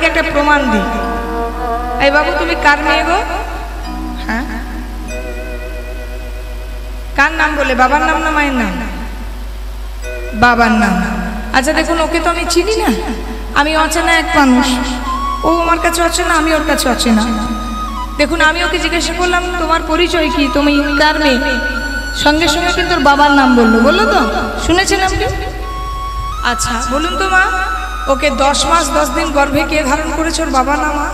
আপনাদেরকে একটা প্রমাণ দিই। এই বাবু, তুমি কার মেয়ে গো? হ্যাঁ, কার নাম বলে? বাবার নাম না মায়ের নাম? বাবার নাম। আচ্ছা দেখুন, ওকে তো আমি চিনি না, আমি অচেনা এক মানুষ, ও আমার কাছে অচেনা, আমি ওর কাছে অচেনা। দেখুন, আমি ওকে জিজ্ঞাসা করলাম তোমার পরিচয় কি, তুমি কার মেয়ে? সঙ্গে সঙ্গে কিন্তু ওর বাবার নাম বললো। বললো তো? শুনেছেন আপনি? আচ্ছা বলুন তো মা, ওকে 10 মাস 10 দিন গর্ভে কে ধারণ করেছে? ওর বাবা না মা?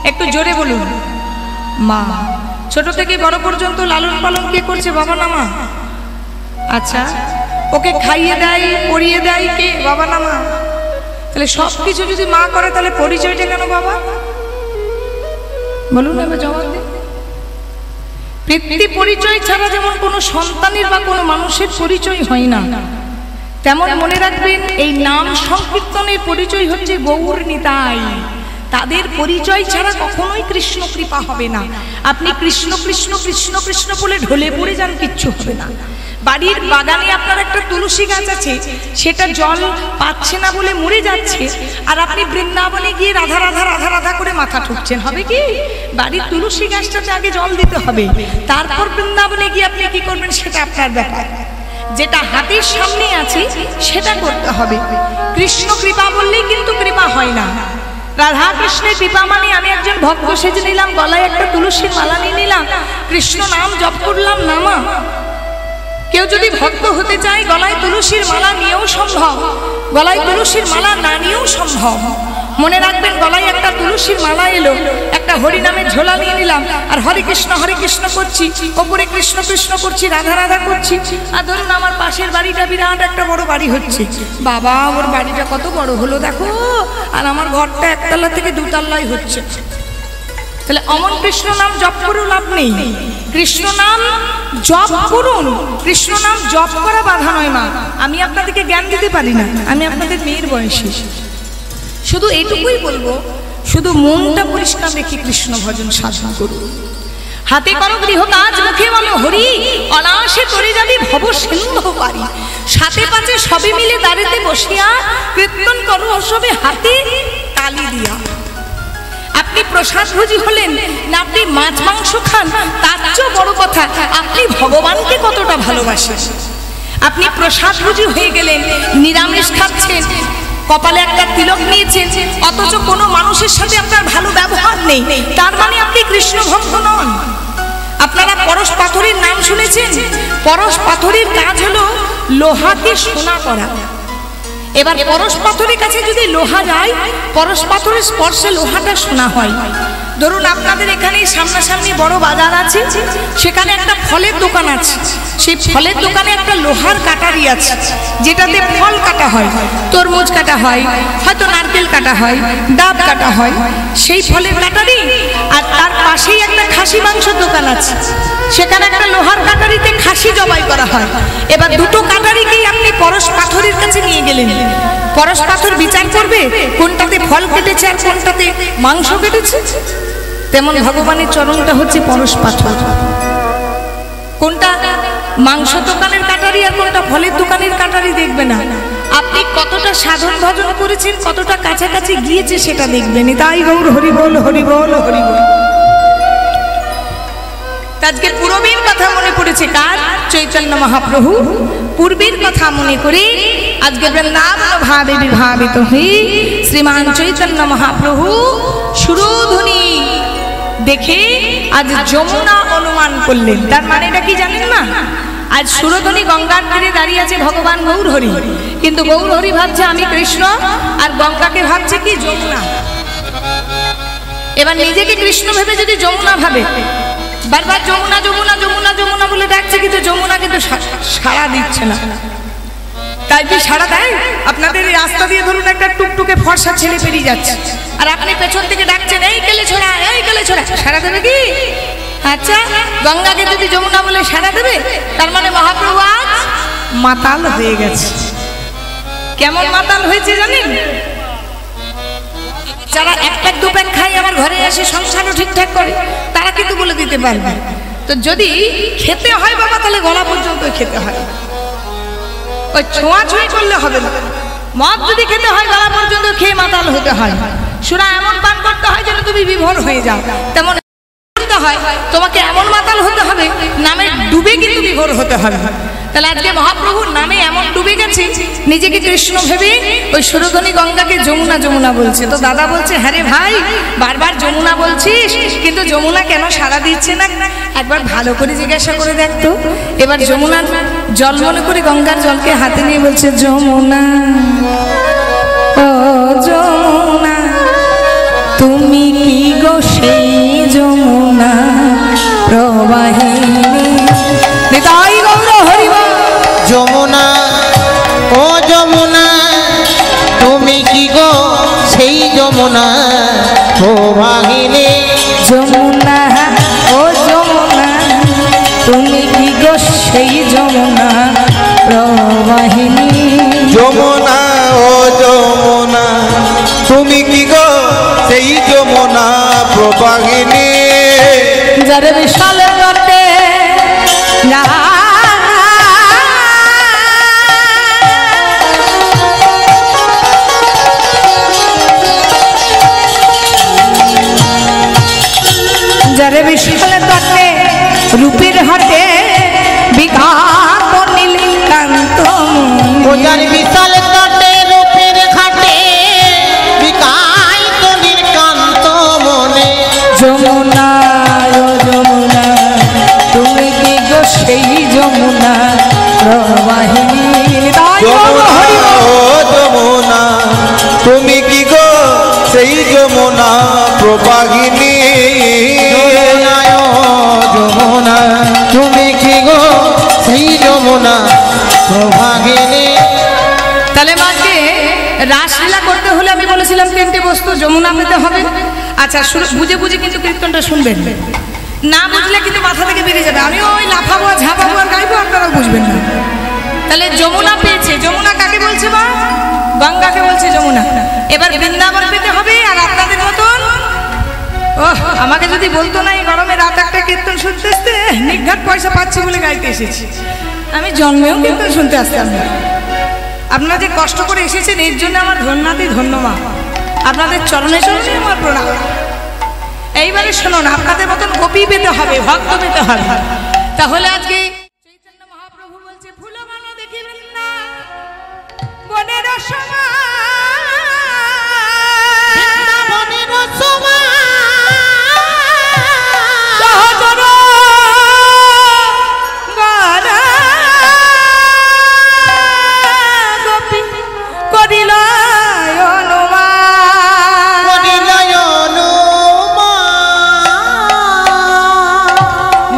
একটু জোরে বলুন। মা। ছোট থেকে বড় পর্যন্ত লালন পালন কে করছে? বাবা না মা? আচ্ছা, ওকে খাইয়ে দেয় পরিয়ে দেয় কে? বাবা না মা? তাহলে সব কিছু যদি মা করে, তাহলে পরিচয়টা কেন বাবা? বলুন এবার জবাব দিন। পিতৃ পরিচয় ছাড়া যেমন কোনো সন্তানের বা কোনো মানুষের পরিচয় হয় না, তেমন মনে রাখবেন এই নাম সংকীর্তনের পরিচয় হচ্ছে গৌর নিতাই। তাদের পরিচয় ছাড়া কখনোই কৃষ্ণ কৃপা হবে না। আপনি কৃষ্ণ কৃষ্ণ কৃষ্ণ কৃষ্ণ বলে ঢলে পড়ে যান, কিচ্ছু হবে না। বাড়ির বাগানে আপনার একটা তুলসী গাছ আছে, সেটা জল পাচ্ছে না বলে মরে যাচ্ছে, আর আপনি বৃন্দাবনে গিয়ে রাধা রাধা রাধা রাধা করে মাথা ঠুকছেন, হবে কি? বাড়ির তুলসী গাছটাতে আগে জল দিতে হবে, তারপর বৃন্দাবনে গিয়ে আপনি কি করবেন সেটা আপনার ব্যাপার। যেটা হাতের সামনে আছে সেটা করতে হবে। কৃষ্ণ কৃপা বললেই কিন্তু কৃপা হয় না। রাধা কৃষ্ণের কৃপা মানে আমি একজন ভক্ত সেজে নিলাম, গলায় একটা তুলসীর মালা নিয়ে নিলাম, কৃষ্ণ নাম জপ করলাম না মা। কেউ যদি ভক্ত হতে চায়, গলায় তুলসীর মালা নিয়েও সম্ভব, গলায় তুলসীর মালা না নিয়েও সম্ভব। মনে রাখবেন, গলায় একটা তুলসীর মালা এলো, একটা হরিনামের ঝোলা নিয়ে নিলাম, আর হরে কৃষ্ণ করছি, ওপরে কৃষ্ণ কৃষ্ণ করছি, রাধা রাধা করছি। আর ধরুন আমার পাশের বাড়িটা বিরাট একটা বড় বাড়ি হচ্ছে, বাবা ওর বাড়িটা কত বড় হলো দেখো, আর আমার ঘরটা 1 তলা থেকে 2 তলায় হচ্ছে। তাহলে অমন কৃষ্ণ নাম জপ করুন, লাভ নেই। কৃষ্ণ নাম জপ করুন, কৃষ্ণ নাম জপ করা বাধা নয় মা। আমি আপনাদেরকে জ্ঞান দিতে পারি না, আমি আপনাদের মেয়ের বয়সী। শুধু এইটুকুই বলবো, শুধু মনটা পরিষ্কার রেখে কৃষ্ণ ভজন সাধনা করুন। হাতে করো গৃহ কাজ, মুখে বলো হরি, অনায়াসে তরে যাবি ভব সিন্ধু পারি। সাথে পাচে সবে মিলে দাঁড়িতে বসিয়া, কীর্তন করো সবে হাতে তালি দিয়া। আপনি প্রসাদ ভোজি হলেন না, আপনি মাছ মাংস খান, তার চেয়েও বড় কথা আপনি ভগবানকে কতটা ভালোবাসেন। আপনি প্রসাদ ভোজি হয়ে গেলেন, নিরামিষ খাচ্ছেন, কপালে একটা তিলক নিয়েছেন, অথচ কোনো মানুষের সাথে আপনার ভালো ব্যবহার নেই, তার মানে আপনি কৃষ্ণ ভক্ত নন। আপনারা পরশ পাথরের নাম শুনেছেন? পরশ পাথরের কাজ হলো লোহাকে সোনা করা। এবার পরশ পাথরের কাছে যদি লোহা যায়, পরশ পাথরের স্পর্শে লোহাটা সোনা হয়। ধরুন আপনাদের এখানে সামনাসামনি বড় বাজার আছে, সেখানে একটা ফলের দোকান আছে, সেই ফলের দোকানে একটা লোহার কাটারি আছে, যেটাতে ফল কাটা হয়, তরমুজ কাটা হয়, হয়তো নারকেল কাটা হয়, ডাব কাটা হয়, সেই ফলের কাটারি। আর তার পাশেই একটা খাসি মাংসের দোকান আছে, সেখানে একটা লোহার কাটারিতে খাসি জবাই করা হয়। এবার দুটো কাটারিকেই আপনি পরশ পাথরের কাছে নিয়ে গেলেন, পরশ পাথর বিচার করবে কোনটাতে ফল কেটেছে আর কোনটাতে মাংস কেটেছে। তেমন ভগবানের চরণটা হচ্ছে পরশ পাথর। কোনটা মাংস দোকানের কাটারি আর কোনটা ফলের দোকানের কাটারি দেখবে না, আপনি কতটা সাধন ভজন করেছেন, কতটা কাছাকাছি গিয়েছে সেটা দেখবেন। তাই গৌর হরি বল হরি বল হরি বল। আজকে পূর্বের কথা মনে পড়েছে কার? চৈতন্য মহাপ্রভু। পূর্বের কথা মনে করে আজকে বৃন্দাবন ভাবে বিভাবিত হয়ে শ্রীমান চৈতন্য মহাপ্রভু সুরধ্বনি দেখে আজ যমুনা অনুমান করলেন। তার মানেটা কি জানেন না? আজ সুরধ্বনি গঙ্গার তীরে দাঁড়িয়ে আছে ভগবান গৌর হরি, কিন্তু গৌর হরি ভাবছে আমি কৃষ্ণ, আর গঙ্গাকে ভাবছে কি যমুনা। এবার নিজেকে কৃষ্ণ ভেবে যদি যমুনা ভাবে, বারবার যমুনা যমুনা যমুনা যমুনা বলে ডাকছে, কিন্তু যমুনা কিন্তু সাড়া দিচ্ছে না। তাই কি সাড়া দেয়? আপনাদের রাস্তা দিয়ে ধরুন একটা টুকটুকে ফর্সা ছেলে পেরিয়ে যাচ্ছে, আর আপনি পেছন থেকে ডাকছেন এই কেলে ছোড়া, এই কেলে ছোড়া, সাড়া দেবে কি? আচ্ছা, গঙ্গাকে যদি যমুনা বলে সাড়া দেবে, তার মানে মহাপ্রভু আজ মাতাল হয়ে গেছে। কেমন মাতাল হয়েছে জানেন? যারা 1 প্যাক 2 প্যাক খায় আমার ঘরে এসে সংসারও ঠিকঠাক করে, তারা কিন্তু বলে দিতে পারবে। তো যদি খেতে হয় বাবা, তাহলে গলা পর্যন্ত খেতে হয়, ওই ছোঁয়াছুঁই করলে হবে না। মদ যদি খেতে হয় গলা পর্যন্ত খেয়ে মাতাল হতে হয়, সুরা এমন পান করতে হয় যেন তুমি বিভোর হয়ে যাও, তেমন হয় তোমাকে এমন মাতাল হতে হবে নামে ডুবে কিন্তু বিভোর হতে হবে। তাহলে আজকে মহাপ্রভুর নামে এমন ডুবে গেছে নিজেকে কৃষ্ণ ভেবে ওই সুরধনী গঙ্গাকে যমুনা যমুনা বলছে। তো দাদা বলছে, হ্যাঁ রে ভাই, বারবার যমুনা বলছিস কিন্তু যমুনা কেন সাড়া দিচ্ছে না, একবার ভালো করে জিজ্ঞাসা করে দেখতো। এবার যমুনার জল মনে করে গঙ্গার জলকে হাতে নিয়ে বলছে, যমুনা ও যমুনা তুমি কি গো সেই যমুনা প্রবাহিনী। নিতাই গৌর হরি বল। যমুনা ও যমুনা তুমি কি গো সেই যমুনা প্রবাহিনী। যমুনা ও যমুনা তুমি কি গো সেই যমুনা প্রবাহিনী। যমুনা ও যমুনা তুমি কি গো সেই যমুনা প্রবাহিনী। যারে বিশাল করতে যারে বিশাল করতে রূপের হাতে বিকাপ নীলকান্ত। ও যার বিশাল তটে রূপের ঘাটে বিকায়িত নীলকান্ত মনে। যমুনা ও যমুনা তুমি কি গো সেই যমুনা প্রবাহিনী। যমুনা ও যমুনা তুমি কি গো সেই যমুনা প্রবাহিনী। যমুনা ও যমুনা তুমি কি গো সেই যমুনা প্রবাহিনী। তাহলে মাকে রাসলীলা করতে হলে আমি বলেছিলাম তিনটে বস্তু যমুনা পেতে হবে। আচ্ছা বুঝে বুঝে কিন্তু কীর্তনটা শুনবেন, না বুঝলে কিন্তু মাথা থেকে বেরিয়ে যাবে। আমি ওই লাফাবো ঝাঁপাবো আর গাইবো, আপনারাও বুঝবেন না। তাহলে যমুনা পেয়েছে, যমুনা কাকে বলছে মা? গঙ্গাকে বলছে যমুনা। এবার বৃন্দাবন পেতে হবে। আর আপনাদের মতন আমাকে যদি বলতো না এই গরমে রাত একটা কীর্তন শুনতে আসতে, নিঘাত পয়সা পাচ্ছি বলে গাইতে এসেছি, আমি জন্মেও কীর্তন শুনতে আসতাম না। আপনারা যে কষ্ট করে এসেছেন এর জন্য আমার ধন্যবাদই ধন্যবাদ, আপনাদের চরণে চরণে আমার প্রণাম। এইবারে শুনুন, আপনাদের মতন গোপী পেতে হবে, ভক্ত পেতে হবে। তাহলে আজকে চৈতন্য মহাপ্রভু বলছে, ফুল ভালো দেখিবেন না বনের সমান।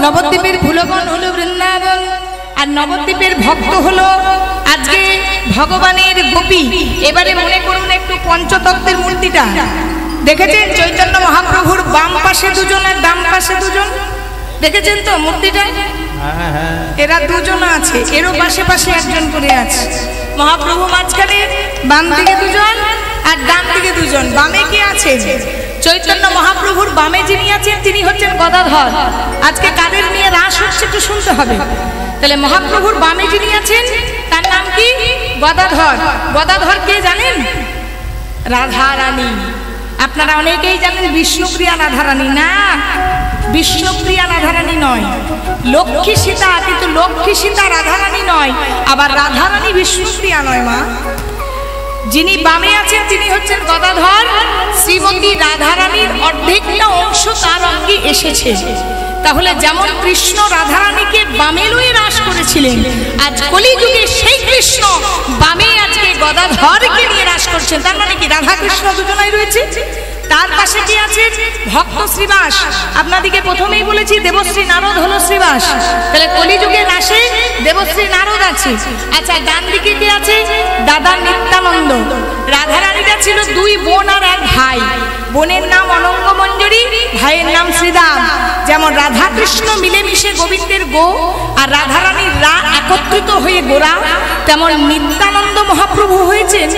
নবদ্বীপের ফুলবন হলো বৃন্দাবন, আর নবদ্বীপের ভক্ত হলো আজকে ভগবানের গোপী। এবারে মনে করুন একটু পঞ্চতত্ত্বের মূর্তিটা দেখেছেন? চৈতন্য মহাপ্রভুর বাম পাশে দুজন আর ডান পাশে দুজন, দেখেছেন তো মূর্তিটা? এরা দুজন আছে, এরও পাশে পাশে একজন করে আছে। মহাপ্রভু মাঝখানে, বাম দিকে দুজন আর ডান দিকে দুজন। বামে কে আছে? চৈতন্য মহাপ্রভুর বামে যিনি আছেন তিনি হচ্ছেন গদাধর। আজকে কাদের নিয়ে রাস হচ্ছে একটু শুনতে হবে। তাহলে মহাপ্রভুর বামে যিনি আছেন তার নাম কি? গদাধর। গদাধর কে জানেন? রাধা রানী। আপনারা অনেকেই জানেন বিষ্ণুপ্রিয়া রাধারানী। না, বিষ্ণুপ্রিয়া রাধারানী নয়, লক্ষ্মী সীতা। কিন্তু লক্ষ্মী সীতা রাধারানী নয়, আবার রাধারানী বিষ্ণুপ্রিয়া নয় মা। যিনি বামে আছেন তিনি হচ্ছেন গদাধর। শ্রীমতী রাধারানীর অর্ধেকটা অংশ তার অঙ্গে এসেছে। তাহলে যেমন কৃষ্ণ রাধারানীকে বামে লয়ে রাস করেছিলেন, আজ কলিযুগে সেই কৃষ্ণ বামে আজকে গদাধরকে নিয়ে রাস করছেন। তার মানে কি রাধা কৃষ্ণ দুজনাই রয়েছে। তার পাশে কি আছে? ভক্ত শ্রীবাস। আপনাদিকে প্রথমেই বলেছি দেবশ্রী নারদ হলো শ্রীবাস। তাহলে কলিযুগের রাসে দেবশ্রী নারদ আছে। আচ্ছা, ডান দিকে কি আছে? দাদা নিত্যানন্দ। রাধারানীরা ছিল দুই বোন আর এক ভাই। বোনের নাম অনঙ্গ মঞ্জরী, ভাইয়ের নাম শ্রীদাম। যেমন রাধা কৃষ্ণ মিলেমিশে গোবিন্দের গো আর রাধারানীর রা একত্রিত হয়ে গোরা, তেমন নিত্যানন্দ মহাপ্রভু হয়েছেন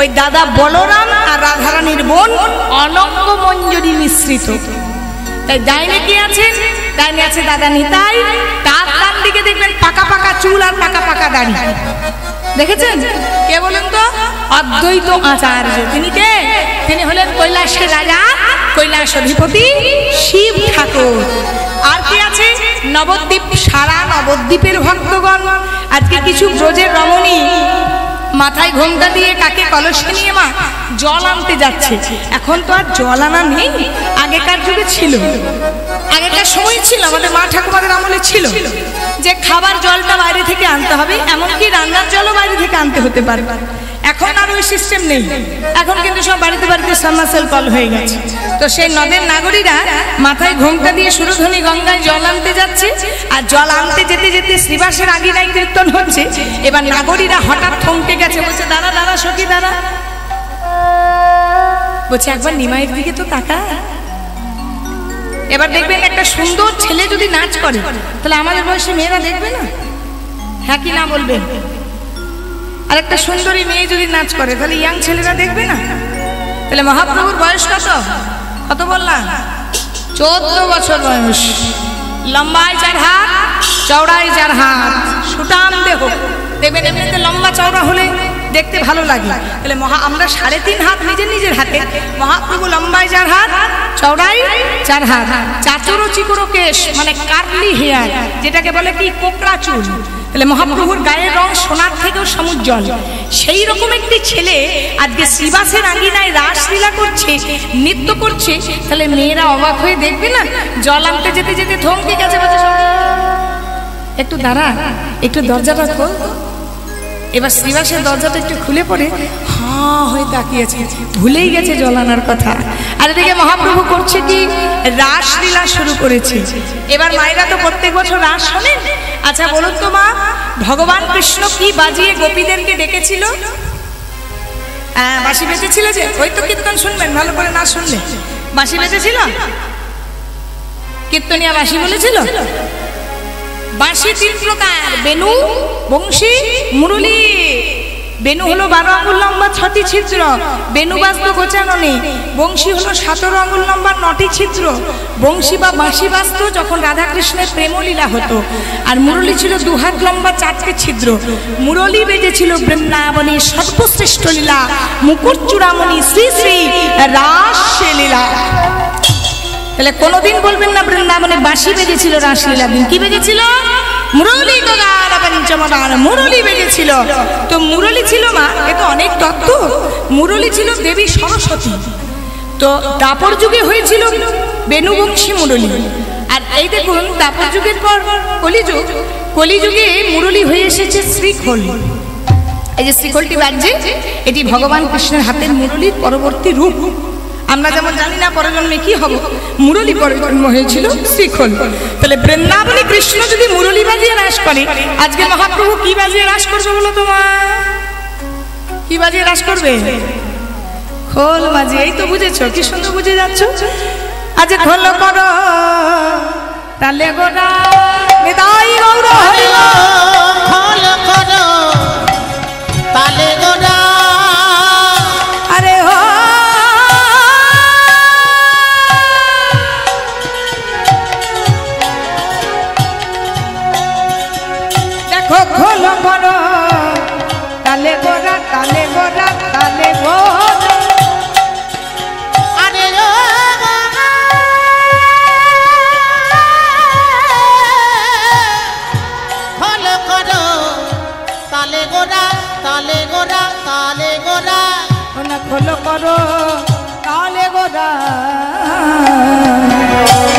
ওই দাদা বলরাম আর রাধারানীর বোন অনঙ্গ মঞ্জরী মিশ্রিত। তাই ডাইনে কি আছেন? ডাইনে আছে দাদা নিতাই। তার ডান দিকে দেখবেন পাকা পাকা চুল আর পাকা পাকা দাড়ি। দেখেছেন? কে বলেন তো? অদ্বৈত আচার্য। তিনি কে? তিনি হলেন কৈলাসের রাজা, কৈলাস অধিপতি শিব ঠাকুর। আর কি আছে? নবদ্বীপ, সারা নবদ্বীপের ভক্তগণ। আজকে কিছু ব্রজের রমণী মাথায় ঘোমটা দিয়ে কাকে কলসে নিয়ে মা জল আনতে যাচ্ছে। এখন তো আর জল আনা নেই, আগেকার যুগে ছিল, আগেকার সময় ছিল, আমাদের মা ঠাকুমাদের আমলে ছিল যে খাবার জলটা বাইরে থেকে আনতে হবে, এমনকি রান্নার জলও বাইরে থেকে আনতে হতে পারে। এখন আর ওই সিস্টেম নেই, এখন কিন্তু সব বাড়িতে বাড়িতে সাবমার্সেল কল হয়ে গেছে। তো সেই নদের নাগরীরা মাথায় ঘোমটা দিয়ে সুরধনী গঙ্গায় জল আনতে যাচ্ছে। আর জল আনতে যেতে যেতে শ্রীবাসের আগিনায় কীর্তন হচ্ছে। এবার নাগরীরা হঠাৎ থমকে গেছে, বলছে দাঁড়া দাঁড়া সখী দাঁড়া। বলছে একবার নিমাইয়ের দিকে তো তাকা। এবার দেখবেন একটা সুন্দর ছেলে যদি নাচ করে, তাহলে আমাদের বয়সী মেয়েরা দেখবে না? হ্যাঁ কি না বলবেন? আর একটা সুন্দরী মেয়ে যদি নাচ করে, তাহলে ইয়াং ছেলেরা দেখবে না? তাহলে মহাপ্রভুর বয়স কত? কত বললাম? 14 বছর বয়স। লম্বায় 4 হাত, চওড়ায় 4 হাত, সুটাম দেহ। দেখবেন এমনিতে লম্বা চওড়া হলে দেখতে ভালো লাগে। তাহলে আমরা 3.5 হাত নিজের নিজের হাতে, মহাপ্রভু লম্বায় 4 হাত, চওড়ায় 4 হাত, চাচুরো চিকুরো কেশ, মানে কার্লি হেয়ার, যেটাকে বলে কি কোকড়া চুল। তাহলে মহাপ্রভুর গায়ের রং সোনার থেকেও সমুজ্জ্বল। সেই রকম একটি ছেলে আজকে শ্রীবাসের আঙ্গিনায় রাসলীলা করছে, নৃত্য করছে। তাহলে মেয়েরা অবাক হয়ে দেখবে না? জল আনতে যেতে যেতে থমকে গেছে, একটু দাঁড়া, একটু দরজাটা খোল। এবার শ্রীবাসের দরজাটা একটু খুলে পড়ে হাঁ হয়ে তাকিয়েছে, ভুলেই গেছে জল আনার কথা। আর এদিকে মহাপ্রভু করছে কি? রাসলীলা শুরু করেছে। এবার মায়েরা তো প্রত্যেক বছর রাস শোনেন। আচ্ছা বলুন তো মা, ভগবান কৃষ্ণ কি বাজিয়ে গোপীদেরকে ডেকেছিল? বাঁশি বেজেছিল যে, ওই তো কীর্তন শুনবেন ভালো করে, না শুনলে বাঁশি বেজেছিল, কীর্তনিয়া বাঁশি বলেছিল। বাঁশি 3 প্রকার, বেনু, বংশী, মুরলী। বেনু হলো 12 আঙ্গুল লম্বা 6টি ছিদ্র, বেনু বাজতো গোচানো নেই। বংশী হলো 17 আঙ্গুল লম্বা 9টি ছিদ্র। বংশী বা বাঁশি বাজতো যখন রাধাকৃষ্ণের প্রেমলীলা হতো। আর মুরলী ছিল 2 হাত লম্বা 4টে ছিদ্র। মুরলী বেজেছিল বৃন্দাবনের সর্বশ্রেষ্ঠ লীলা, মুকুট চূড়ামণি শ্রী শ্রী রাসলীলা। তাহলে কোনোদিন বলবেন না বৃন্দাবনে বাঁশি বেজেছিল রাসলীলা দিন। কি বেজেছিল? মুরলী গগার পঞ্চমদার, মুরলী বেজেছিল। তো মুরলী ছিল মা, এ তো অনেক তত্ত্ব। মুরলী ছিল দেবী সরস্বতী। তো দাপর যুগে হয়েছিল বেনুবংশী মুরলী। আর এই দেখুন দাপর যুগের পর কলিযুগ, কলিযুগে মুরলী হয়ে এসেছে শ্রীখোল। এই যে শ্রীখোলটি বাজছে, এটি ভগবান কৃষ্ণের হাতের মুরলীর পরবর্তী রূপ। আমরা যেমন জানি না পরজন্মে কি হব, মুরলী পরজন্ম হয়েছিল শ্রীখোল। তাহলে বৃন্দাবনী কৃষ্ণ যদি মুরলী বাজিয়ে রাস করে, আজকে মহাপ্রভু কি বাজিয়ে রাস করবে বলো তোমার? কি বাজিয়ে রাস করবে? খোল বাজিয়ে। এই তো বুঝেছো, কি সুন্দর বুঝে যাচ্ছ। আজ খোল করো তালে গোরা নিতাই গৌর হরি, খোল করো তালে গোরা। আরে হো খোল করো তালে গোরা, তালে গোরা, তালে গোরা। আরে খোল করো তালে গোরা, তালে গোরা, তালে গোরা। খোল করো তালে গোরা,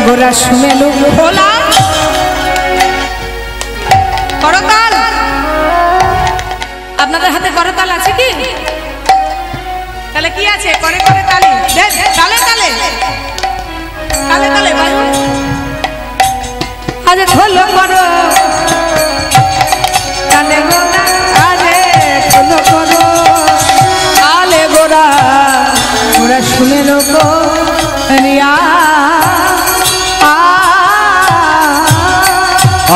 গোরা সুমেলু খোলা করতাল। আপনাদের হাতে করতাল আছে কি? তাহলে কি আছে? করে করে তালি, তালে তালে তালে তালে বাজুন। আরে খোল করো তালে গোরা, আরে খোল করো তালে গোরা, গোরা শুনে লোক রিয়া।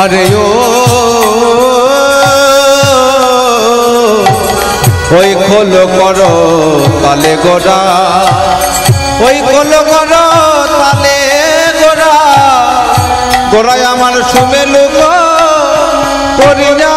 আরে ও ওই খোল করো তালে গোরা, ওই খোল করো তালে গোরা, গোরায় আমার সুমেলু গো করিয়া।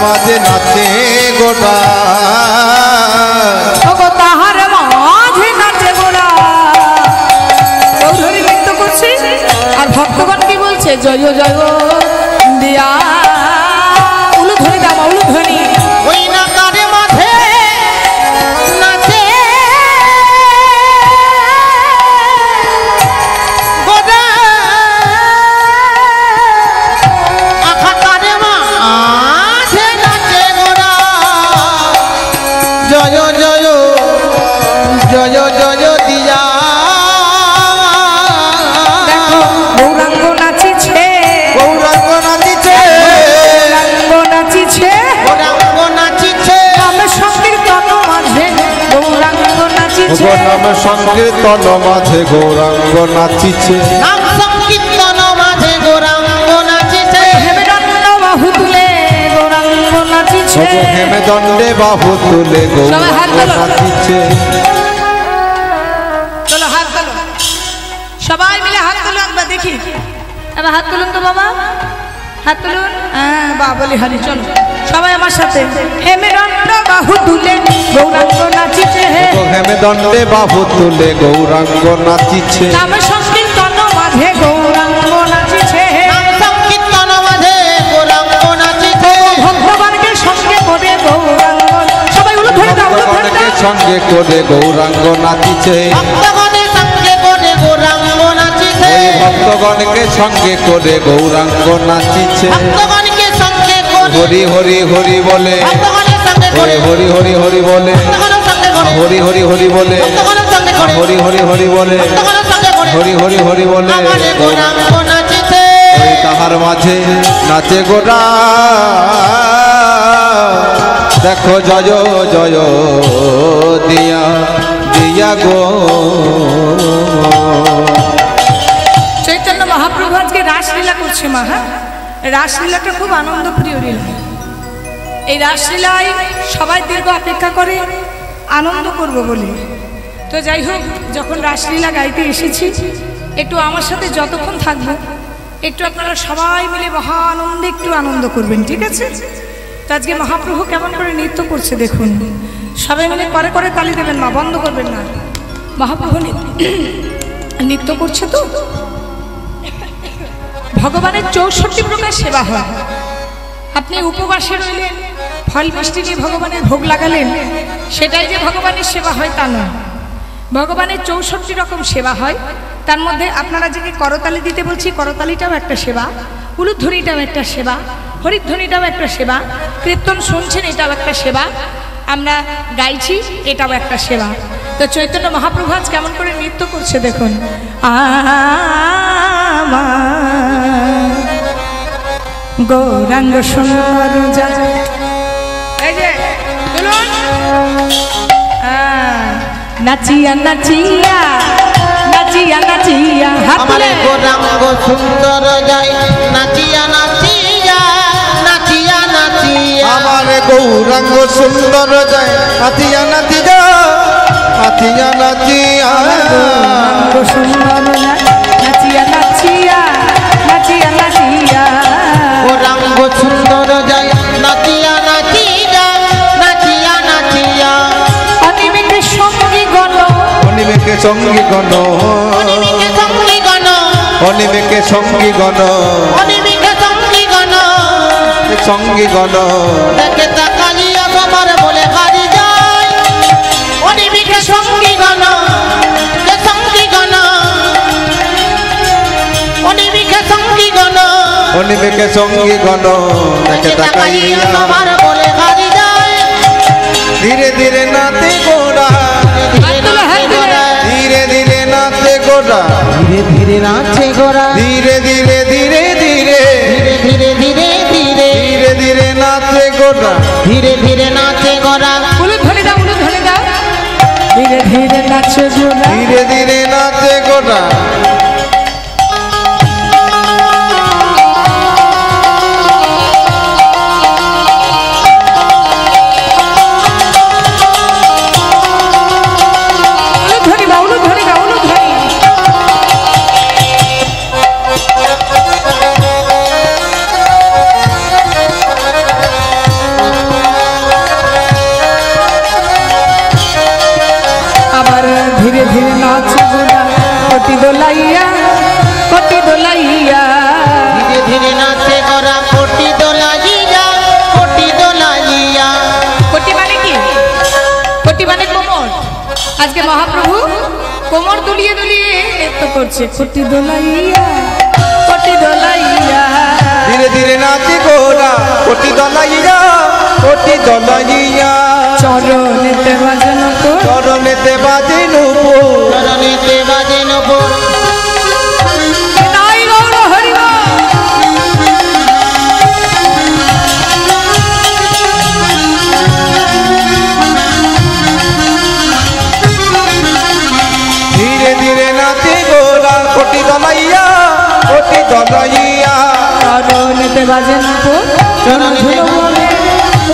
মাঝে নাচে গোরা ওগো তাহার মাঝে নাচে গোরা চৌধুরী নৃত্য করছে আর ভক্তগণ কি বলছে জয় জয় দিয়া উলুধ্বনি দাও উলুধ্বনি ওই নাকার মাঝে নাচে গোরা আখাকার মাঝে নাচে গোরা জয় জয় জয় জয় দিয়া দেখো গৌরাঙ্গ নাচিছে গৌরাঙ্গ নাচিছে গৌরাঙ্গ নাচিছে গৌরাঙ্গ নাচিছে নাম সংকীর্তন মাঝে গৌরাঙ্গ নাচিছে নাম সংকীর্তন মাঝে গৌরাঙ্গ নাচিছে নাম সংকীর্তন মাঝে গৌরাঙ্গ নাচিছে হেমদণ্ড বাহু তুলে গৌরাঙ্গ নাচিছে হেমে দণ্ডে বাহু তুলে সবাই হাত গৌরাঙ্গ তোলো। নাচিছে চলো হাত তোলো সবাই মিলে হাত তুলুন একবার দেখি এবার হাত তুলুন তো বাবা হাত তুলুন হ্যাঁ বা বলি হারি চলো সবাই আমার সাথে হেমদণ্ড বাহু তুলে গৌরাঙ্গ নাচিছে হেমে দণ্ডে বাহু তুলে গৌরাঙ্গ নাচিছে নাম সংকীর্তন মাঝে গৌরাঙ্গ নাচিছে নাম সংকীর্তন মাঝে গৌরাঙ্গ নাচিছে ভগবানকে সঙ্গে করে গৌরাঙ্গ সবাই উলুধ্বনি দাও উলুধ্বনি ভগবানকে দাও সঙ্গে করে গৌরাঙ্গ নাচিছে ভক্তগণের সঙ্গে করে গৌরাঙ্গ নাচিছে ওই ভক্তগণকে সঙ্গে করে গৌরাঙ্গ নাচিছে ভক্তগণকে সঙ্গে করে হরি হরি হরি বলে ভক্তগণের সঙ্গে করে হরি হরি হরি বলে ভক্তগণের সঙ্গে করে হরি হরি হরি বলে ভক্তগণের সঙ্গে করে হরি হরি হরি বলে ভক্তগণের সঙ্গে করে হরি হরি হরি বলে আমারে গৌরাঙ্গ নাচিছে ওই তাহার মাঝে নাচে গোরা দেখো জয় জয় দিয়া দিয়া গো চৈতন্য মহাপ্রভু আজকে রাসলীলা করছে মা হ্যাঁ রাসলীলাটা খুব আনন্দপ্রিয় লীলা এই রাসলীলায় সবাই দীর্ঘ অপেক্ষা করে আনন্দ করব বলে তো যাই হোক যখন রাসলীলা গাইতে এসেছি একটু আমার সাথে যতক্ষণ থাকবো একটু আপনারা সবাই মিলে মহা আনন্দে একটু আনন্দ করবেন ঠিক আছে তো আজকে মহাপ্রভু কেমন করে নৃত্য করছে দেখুন সবাই মিলে করে করে তালি দেবেন মা বন্ধ করবেন না মহাপ্রভু নৃত্য করছে তো ভগবানের 64 প্রকার সেবা হয় আপনি উপবাসে রইলেন ফল মিষ্টি নিয়ে ভগবানের ভোগ লাগালেন সেটাই যে ভগবানের সেবা হয় তা নয় ভগবানের 64 রকম সেবা হয় তার মধ্যে আপনারা যে করতালি দিতে বলছি করতালিটাও একটা সেবা উলুধ্বনিটাও একটা সেবা হরিধ্বনিটাও একটা সেবা কীর্তন শুনছেন এটাও একটা সেবা আমরা গাইছি এটাও একটা সেবা তো চৈতন্য মহাপ্রভু আজ কেমন করে নৃত্য করছে দেখুন গৌরাঙ্গ সুন্দর এই যে বলুন নাচিয়া নাচিয়া নাচিয়া নাচিয়া হাত আমারে তুলে গৌরাঙ্গ সুন্দর যায় নাচিয়া নাচিয়া নাচিয়া নাচিয়া আমার গৌরাঙ্গ সুন্দর যায় নাচিয়া নাচিয়া নাচিয়া নাচিয়া গৌরাঙ্গ সুন্দর নাচিয়া নাচিয়া নাচিয়া নাচিয়া গৌরাঙ্গ সুন্দর যায় নাচিয়া নাচিয়া নাচিয়া নাচিয়া অনিমেকে সঙ্গী গণ অনিমেকে সঙ্গী গণ অনিমিকে সঙ্গী গণ অনিমেকে সঙ্গী গণ অনিমিকে সঙ্গী গণ সঙ্গী গণ দেখে তাকালিয়া তোমার বলে হারি যায় অনিমিকে সঙ্গী গণ কে সঙ্গী গণ অনিমিকে সঙ্গী গণ অনিমেকে সঙ্গী গণ দেখে তাকাইয়া তোমার বলে হারি যায় ধীরে ধীরে নাচে গোরা হাত তুলে হাত তুলে ধীরে ধীরে নাচে গোরা ধীরে ধীরে নাচে গোরা ধীরে ধীরে ধীরে ধীরে ধীরে ধীরে ধীরে ধীরে ধীরে নাচে গোরা ধীরে ধীরে নাচে গোরা উলুধ্বনি দাও উলুধ্বনি দাও ধীরে ধীরে নাচে গোরা ধীরে ধীরে নাচে গোরা উলুধ্বনি দাও উলুধ্বনি দাও উলুধ্বনি দোলাইয়া কোটি দোলাইয়া। ধীরে ধীরে নাচে গোরা কোটি দোলাইয়া কোটি দোলাইয়া। কোটি মানে কি? কোটি মানে কোমর। আজকে মহাপ্রভু কোমর দুলিয়ে দুলিয়ে নৃত্য করছে, কোটি দোলাইয়া কোটি দোলাইয়া। ধীরে ধীরে নাচে গোরা কোটি দলাইয়া কোটি দলাইয়া। চরণেতে বাজন কর, চরণেতে বাজে নূপুর, চরণেতে বাজে নূপুর। নিতাই গৌর হরি বল। ধীরে ধীরে নাচে গোরা কোটি দলাইয়া কোটি দলাইয়া। চরণেতে বাজন কর, রণ ঝুনো বলে,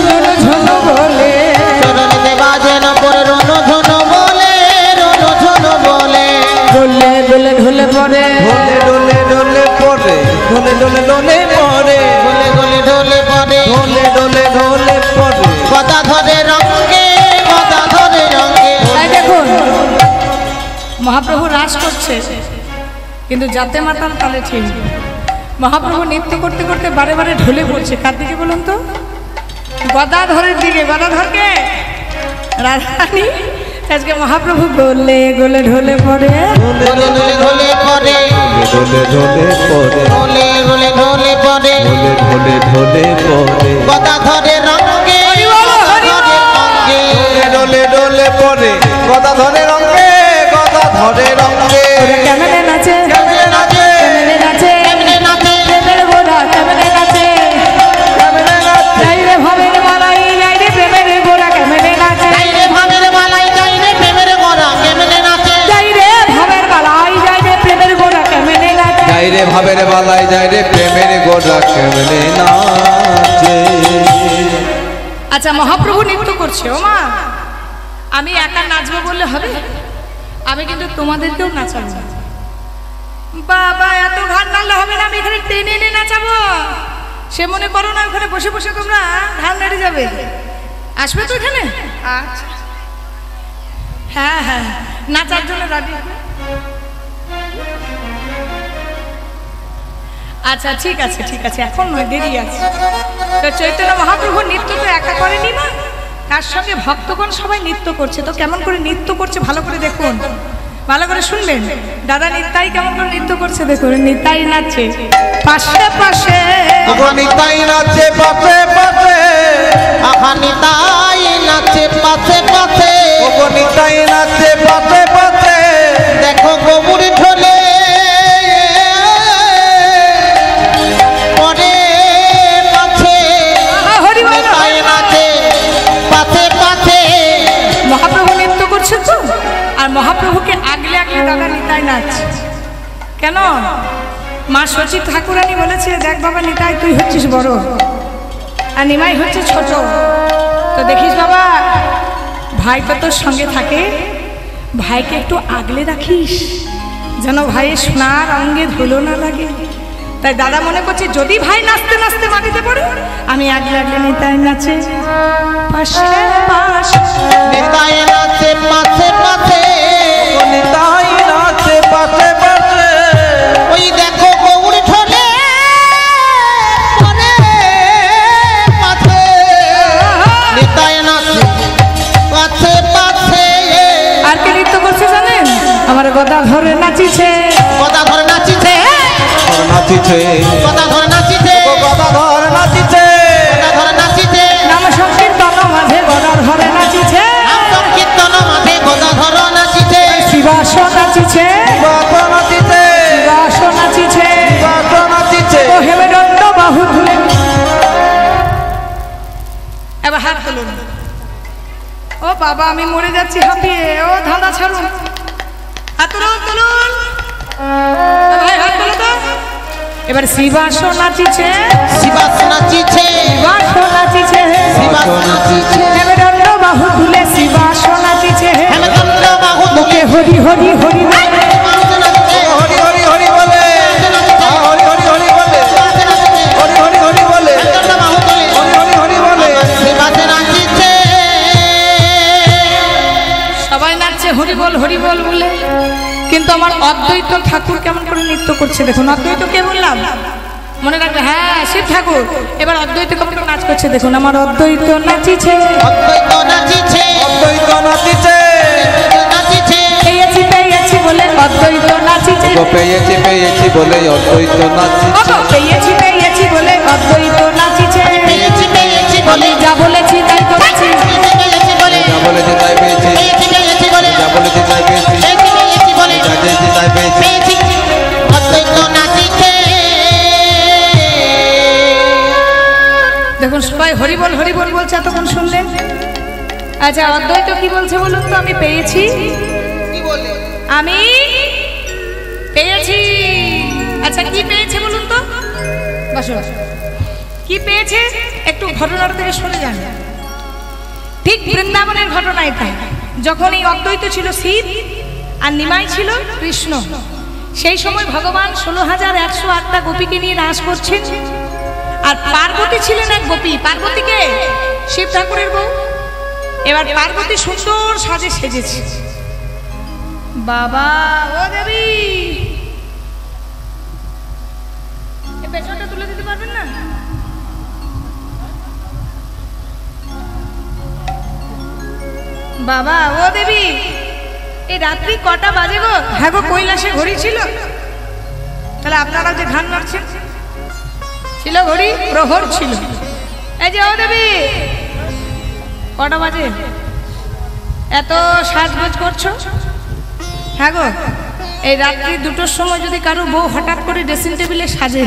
রণ ঝুনো বলে। চরণেতে বাজে নূপুর রণ ঝুনো বলে, রণ ঝুনো বলে। দোলে দোলে ঢোলে পড়ে, ঢোলে ঢোলে ঢোলে পড়ে, ঢোলে ঢোলে ঢোলে পড়ে, গলে গলে ঢোলে পড়ে। ঢোলে ঢোলে ঢোলে পড়ে। গদা ধরে রঙ্গে, গদা ধরে রঙ্গে। তাই দেখুন মহাপ্রভু রাস করছে কিন্তু যাতে মাতাল তালে ঠিক। মহাপ্রভু নৃত্য করতে করতে বারে বারে ঢলে পড়ছে। কার দিকে বলুন তো? গদাধরের দিকে। গদাধরকে রাধারানী আজকে মহাপ্রভু গোলে গোলে ঢলে পড়ে, গলে গলে ঢোলে পড়ে, ঢোলে ঢোলে পড়ে, গলে গলে ঢোলে পড়ে। ঢোলে ঢোলে ঢোলে পড়ে। গদা ধরে রঙ্গে, গদা ধরে রঙ্গে। ঢোলে ঢোলে পড়ে, গদা ধরে রঙ্গে, গদা ধরে রঙ্গে। কেমনে নাচে কেমনে নাচে, কেমনে নাচে, কেমনে নাচে। প্রেমের গোড়া কেমনে নাচে। কেমনে নাচে, যাই রে ভাবের মালাই, যাই রে প্রেমের গোড়া কেমনে নাচে। যাই রে ভাবের মালাই, যাই রে প্রেমের গোরা কেমনে নাচে। যাই রে ভাবের মালাই, যাই রে প্রেমের গোড়া কেমনে নাচে। যাই রে ভাবের বালাই, যাই রে প্রেমের গোড়া কেমনে নাচে। আচ্ছা মহাপ্রভু নৃত্য করছে। ও মা, আমি একা নাচবো বললে হবে? আমি কিন্তু তোমাদেরকেও নাচাবো। বাবা এত ঘাট নাড়লে হবে না, আমি এখানে টেনে এনে নাচাবো। সে মনে করো না ওখানে বসে বসে তোমরা ঘাট নেড়ে যাবে। আসবে তো এখানে? আচ্ছা হ্যাঁ হ্যাঁ, নাচার জন্য রাজি। আচ্ছা ঠিক আছে ঠিক আছে, এখন নয়, দেরি আছে। তো চৈতন্য মহাপ্রভু নৃত্য তো একা করেনি না, তার সঙ্গে ভক্তগণ সবাই নৃত্য করছে। তো কেমন করে নৃত্য করছে ভালো করে দেখুন, ভালো করে শুনবেন। দাদা নিতাই কেমন করে নৃত্য করছে দেখুন। নিতাই নাচছে পাশে পাশে, নিতাই নাচে পাশে পাশে, আহা নিতাই নাচে পাশে পাশে। নিতাই নাচে পাশে পাশে। দেখো গোবুর ঢোলে পরে পাছে, হরি বল। নিতাই নাচে পাশে পাশে। মহাপ্রভু নৃত্য করছে তো, আর মহাপ্রভুকে আগলে আগলে দাদা নিতাই নাচছে। কেন? মা শচী ঠাকুরানী বলেছে, দেখ বাবা নিতাই তুই হচ্ছিস বড় আর নিমাই হচ্ছে ছোট। তো দেখিস বাবা, ভাই তো তোর সঙ্গে থাকে, ভাইকে একটু আগলে রাখিস যেন ভাইয়ের সোনার অঙ্গে ধুলো না লাগে। তাই দাদা মনে করছে যদি ভাই নাচতে নাচতে মাটিতে পড়ে, আমি আগলে আগলে নিতাই নাচে পাশে পাশে। নিতাই নাচে পাশে পাশে, নিতাই নাচে পাশে পাশে। ওই দেখো গৌর ঢোলে পরে পাশে। নিতাই নাচে পাশে পাশে। আর কে নৃত্য করছে জানেন? আমার গদা ধরে নাচিছে, গদা ধরে নাচিছে, নাচিছে, গদা ধরে নাচিছে, গদা ধর নাচিছে। গদা ধরে নাচিছে। নাম সংকীর্তন মাঝে গদা ধরে নাচিছে, নাম সংকীর্তন মাঝে গদা ধরে নাচিছে। শিবাস নাচিছে, বাত নাচিছে, শিবাস নাচিছে, বাত নাচিছে। ও হেমেদণ্ড বাহু তুলে। এবার হাত তুলুন। ও বাবা আমি মরে যাচ্ছি হাঁপিয়ে। ও ধাঁধা ছাড়ুন, হাত তুলুন তুলুন। ভাই হাত তুলো তো। এবার শিবাস নাচিছে, শিবাস নাচিছে, শিবাস নাচিছে, শিবাস নাচিছে। হেমেদণ্ড বাহু তুলে শিবাস নাচিছে। হেমচন্দ্র বাহু মুখে হরি হরি হরি বলে। হরি হরি হরি বলে, হরি হরি হরি বলে, হরি হরি হরি বলে, হেমচন্দ্র বাহু তুলে হরি হরি হরি বলে। শিবাস নাচিছে। সবাই নাচছে হরি বল বলে, কিন্তু আমার অদ্বৈত ঠাকুর কেমন করে নৃত্য করছে দেখুন। অদ্বৈত কে বললাম মনে রাখবে, হ্যাঁ শিব ঠাকুর। এবার অদ্বৈত কেমন করে নাচ করছে দেখুন। আমার অদ্বৈত নাচিছে, অদ্বৈত নাচিছে, অদ্বৈত নাচিছে, নাচিছে, পেয়েছি পেয়েছি বলে অদ্বৈত নাচিছে, পেয়েছি পেয়েছি বলে অদ্বৈত নাচিছে, পেয়েছি পেয়েছি বলে অদ্বৈত নাচিছে, পেয়েছি পেয়েছি বলে, যা বলেছি তাই করেছি, পেয়েছি বলে, যা বলেছি তাই পেয়েছি, পেয়েছি পেয়েছি বলে, যা বলেছি তাই পেয়েছি, পেয়েছি পেয়েছি বলে, যা চেয়েছি তাই পেয়েছি। পেয়েছি। অদ্বৈত নাচিছে। দেখুন সবাই হরিবল হরিবল বলছে, এতক্ষণ শুনলেন। আচ্ছা অদ্বৈত কি বলছে বলুন তো? আমি পেয়েছি, আমি পেয়েছি। আচ্ছা কি পেয়েছে বলুন তো? বসো। কি পেয়েছে একটু ঘটনার থেকে শুনে যান। ঠিক বৃন্দাবনের ঘটনা এটা। যখন এই অদ্বৈত ছিল শিব আর নিমাই ছিল কৃষ্ণ, সেই সময় ভগবান 16,108টা গোপীকে নিয়ে রাস করছেন। আর পার্বতী ছিলেন এক গোপী। পার্বতীকে শিব ঠাকুরের বউ। এবার পার্বতী সুন্দর সাজে সেজেছে। বাবা ও দেবী, এই পেছনটা তুলে দিতে পারবেন না? বাবা ও দেবী, এই রাত্রি কটা বাজে গো? হ্যাঁ গো, কৈলাসে ঘড়ি ছিল। তাহলে আপনারা যে ঘান মারছেন ছিল ঘড়ি, প্রহর ছিল। এই যে ও দেবী, কটা বাজে? এত সাজগোজ করছো? হ্যাঁ গো, এই রাত্রি 2টোর সময় যদি কারো বউ হঠাৎ করে ড্রেসিং টেবিলে সাজে,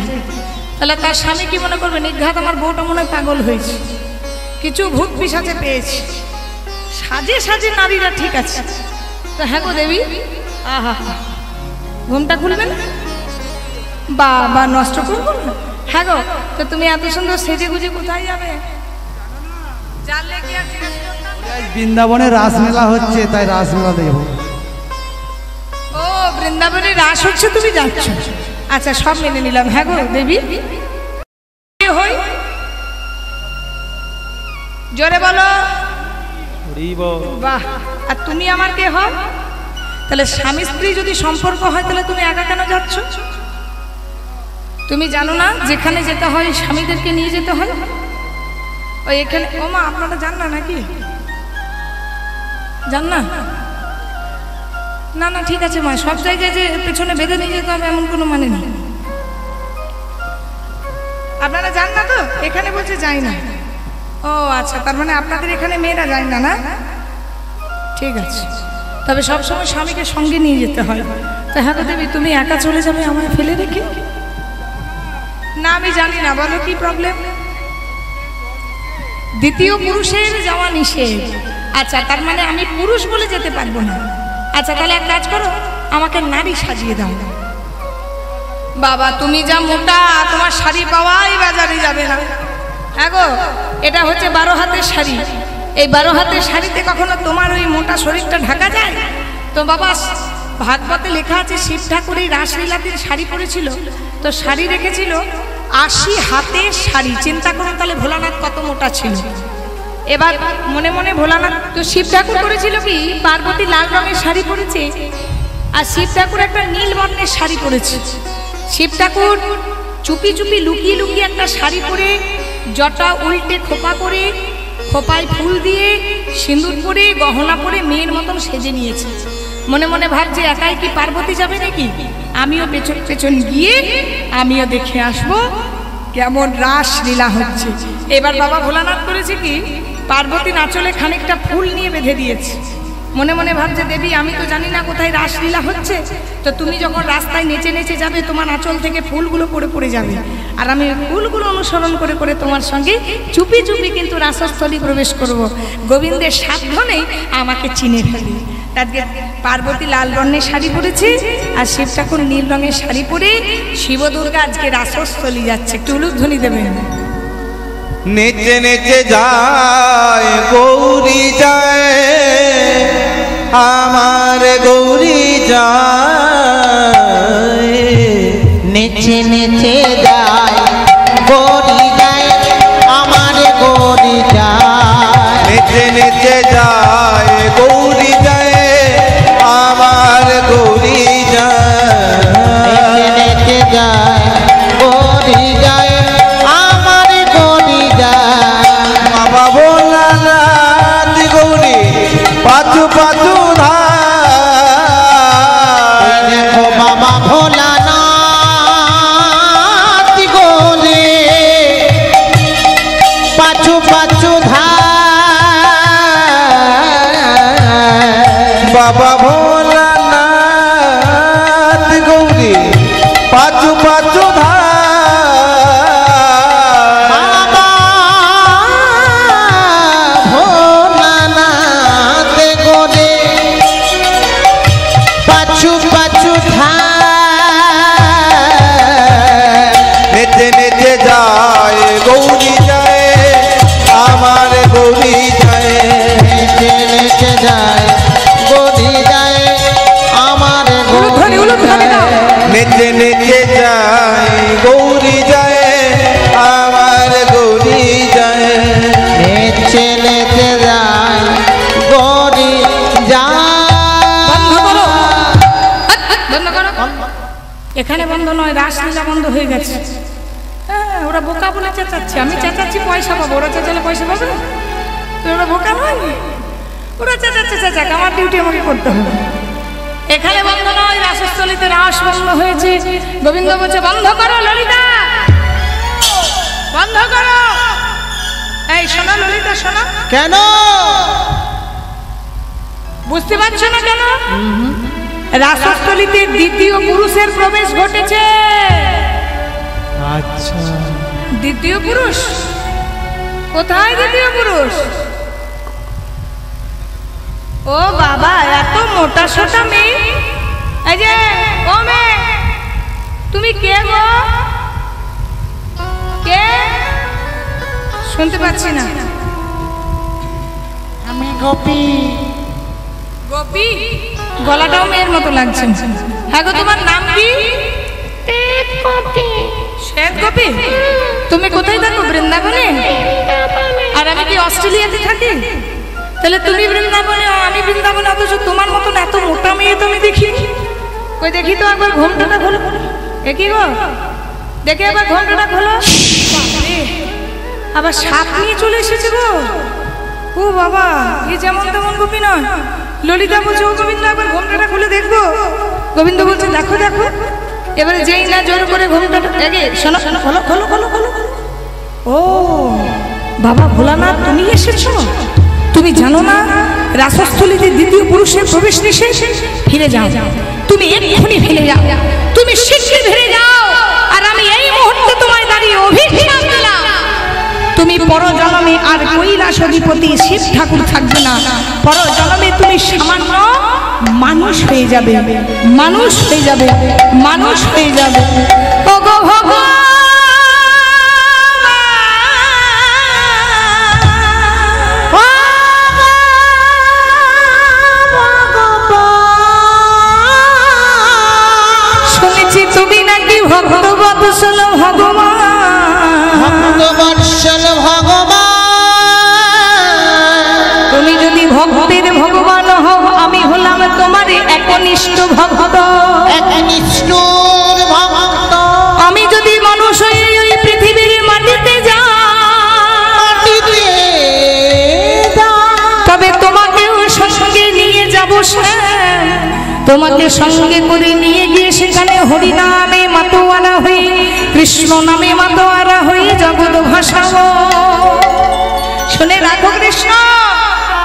তাহলে তার স্বামী কি মনে করবে? নিঘাত আমার বউটা মনে হয় পাগল হয়েছে, কিছু ভূত পিশাচে পেয়েছে। সাজে সাজে নারীরা ঠিক আছে তো। হ্যাঁ গো দেবী, আহা ঘুমটা খুলবে না? বাবা নষ্ট করবো না। হ্যাঁ গো, তো তুমি এত সুন্দর সেজে গুজে কোথায় যাবে? জানলে কি আর জিজ্ঞেস করতাম? বৃন্দাবনে রাসমেলা হচ্ছে, তাই রাসমেলা দেখবো। ও বৃন্দাবনে রাস হচ্ছে, তুমি যাচ্ছ? আচ্ছা সব মেনে নিলাম। হ্যাঁ গো দেবী, হই জোরে বলো। বাহ, আর তুমি আমার কে হও? তাহলে স্বামী স্ত্রী যদি সম্পর্ক হয়, তাহলে তুমি একা কেন যাচ্ছ? তুমি জানো না যেখানে যেতে হয় স্বামীদেরকে নিয়ে যেতে হয়? ওই এখানে। ও মা, আপনারা জান না নাকি? জান না? না না ঠিক আছে মা, সব জায়গায় যে পেছনে বেঁধে নিয়ে যেতে হবে এমন কোনো মানে নেই। আপনারা জান না তো? এখানে বলছে যাই না। ও আচ্ছা, তার মানে আপনাদের এখানে মেয়েরা যায় না? না ঠিক আছে, তবে সবসময় স্বামীকে সঙ্গে নিয়ে যেতে হয়। তা হ্যাঁ দেবী, তুমি একা চলে যাবে আমায় ফেলে রেখে? না আমি জানি না, বলো কি প্রবলেম? দ্বিতীয় পুরুষের যাওয়া নিষেধ। আচ্ছা, তার মানে আমি পুরুষ বলে যেতে পারবো না। আচ্ছা তাহলে এক কাজ করো, আমাকে নারী সাজিয়ে দাও। বাবা তুমি যা মোটা, তোমার শাড়ি পাওয়াই বাজারে যাবে না। হ্যাঁ গো, এটা হচ্ছে 12 হাতের শাড়ি। এই 12 হাতের শাড়িতে কখনো তোমার ওই মোটা শরীরটা ঢাকা যায়? তো বাবা ভাগবতে লেখা আছে শিব ঠাকুর এই রাসলীলাদের শাড়ি পরেছিল, তো শাড়ি রেখেছিল 80 হাতের শাড়ি। চিন্তা করুন তাহলে ভোলানাথ কত মোটা ছিল। এবার মনে মনে ভোলানাথ তো শিব ঠাকুর করেছিল কি, পার্বতী লাল রঙের শাড়ি পরেছে আর শিব ঠাকুর একটা নীল বর্ণের শাড়ি পরেছে। শিব ঠাকুর চুপি চুপি লুকিয়ে লুকিয়ে একটা শাড়ি পরে, জটা উল্টে খোপা করে, খোপায় ফুল দিয়ে, সিঁদুর পরে, গহনা পরে মেয়ের মতন সেজে নিয়েছে। মনে মনে ভাবছে একাই কি পার্বতী যাবে নাকি, আমিও পেছন পেছন গিয়ে আমিও দেখে আসবো কেমন রাসলীলা হচ্ছে। এবার বাবা ভোলানাথ করেছে কি, পার্বতীর আঁচলে খানিকটা ফুল নিয়ে বেঁধে দিয়েছে। মনে মনে ভাবছে দেবী আমি তো জানি না কোথায় রাসলীলা হচ্ছে, তো তুমি যখন রাস্তায় নেচে নেচে যাবে তোমার আঁচল থেকে ফুলগুলো পড়ে পড়ে যাবে, আর আমি ফুলগুলো অনুসরণ করে করে তোমার সঙ্গে চুপি চুপি কিন্তু রাসস্থলী প্রবেশ করব। গোবিন্দের সাধনেই আমাকে চিনে ফেলি। আজকে পার্বতী লাল বর্ণের শাড়ি পরেছে আর শিব ঠাকুর নীল রঙের শাড়ি পরে শিব দুর্গা আজকে রাসস্থলী যাচ্ছে। একটু উলুধ্বনি দেবেন। নেচে নেচে যায় গৌরী যায়, আমার গৌরী যায়। নেচে নেচে যায় গৌরী যায়, আমার গৌরী যায়। নেচে নেচে যায় গৌরী যায়, আমার গৌরী যায়। বাবা ভোলানাথ গৌরী পাচু পাচু বাবা ভোলানাথ গোরে পাচু পাচু নেচে নেচে যায় গৌরী যায় আমার গৌরী যায় নেচে নেচে যায় গড়ি যায় আমার উলুধ্বনি, উলুধ্বনি দাও। নেচে নেচে যায় গৌরী যায় আমার গৌরী যায় নেচে নেচে যায় গড়ি বন্ধ করো। যায় বন্ধ করো। এখানে বন্ধ নয়, রাসলীলা বন্ধ হয়ে গেছে। হ্যাঁ, ওরা বোকা বলে চেঁচাচ্ছে, আমি চেঁচাচ্ছি পয়সা পাবো, ওরা চেঁচালে পয়সা পাবে না? তো ওরা বোকা নয়, ওরা চেঁচাচ্ছে চেঁচাক, আমার ডিউটি আমাকে করতে হবে। এখানে বন্ধ নয়, রাসস্থলীতে রাস বন্ধ হয়েছে। গোবিন্দ বলছে বন্ধ করো ললিতা, বন্ধ করো। এই শোনো ললিতা, শোনো, কেন বুঝতে পারছো না কেন? রাসস্থলীতে দ্বিতীয় পুরুষের প্রবেশ ঘটেছে। আচ্ছা, দ্বিতীয় পুরুষ কোথায়? দ্বিতীয় পুরুষ, ও বাবা, এত মোটা সোটা মেয়ে। এই যে ও মেয়ে, তুমি কে গো? কে? শুনতে পাচ্ছি না। আমি গোপী। গোপী? গলাটাও মেয়ের মতো লাগছে। হ্যাঁ গো, তোমার নাম কি? শ্বেত গোপী। তুমি কোথায় থাকো? বৃন্দাবনে? আর আমি কি অস্ট্রেলিয়াতে থাকি? তাহলে তুমি বৃন্দাবনে, আমি বৃন্দাবনে, অথচ তোমার মতন এত মোটা মেয়ে তো আমি দেখি। ওই দেখি তো, একবার ঘোমটাটা খোলো। দেখি গো, দেখে একবার ঘোমটাটা খোলো। বাবারে, আবার সাপ নিয়ে চলে এসেছে গো। ও বাবা, এই যেমন তেমন গোপী নয়। ললিতা বলছে ও গোবিন্দ, একবার ঘোমটাটা খুলে দেখবো। গোবিন্দ বলছে দেখো দেখো। এবারে যেই না জোর করে ঘোমটাটা দেখে, শোনো শোনো, খোলো খোলো খোলো খোলো। ও বাবা ভোলানাথ, তুমি এসেছো? তুমি জানো না রাসস্থলীতে দ্বিতীয় পুরুষের প্রবেশ নিষেধ? ফিরে যাও, তুমি এক্ষুনি ফিরে যাও, তুমি শীঘ্রই ফিরে যাও। আর আমি এই মুহূর্তে তোমায় দাঁড়িয়ে অভিশাপ দিলাম, তুমি পরজন্মে আর কৈলাস অধিপতি শিব ঠাকুর থাকবে না। পরজন্মে তুমি সামান্য মানুষ হয়ে যাবে, মানুষ হয়ে যাবে, মানুষ হয়ে যাবে। ও গো ভগবান, শুনেছি তুমি নাকি ভক্তবৎসল ভগবান। ভক্তবৎসল ভগবান, তুমি যদি ভক্তের ভগবান হও, আমি হলাম তোমার একনিষ্ঠ ভক্ত। একনিষ্ঠুর ভক্ত। আমি যদি মানুষ হয়ে ওই পৃথিবীর মাটিতে যাই, তবে তোমাকেও সঙ্গে নিয়ে যাব। তোমাকে সঙ্গে করে নিয়ে গিয়ে সেখানে হরি নামে মাতোয়ারা হয়ে, কৃষ্ণ নামে মাতোয়ারা হয়ে জগৎ ভাসাবো। শুনে রাখো কৃষ্ণ,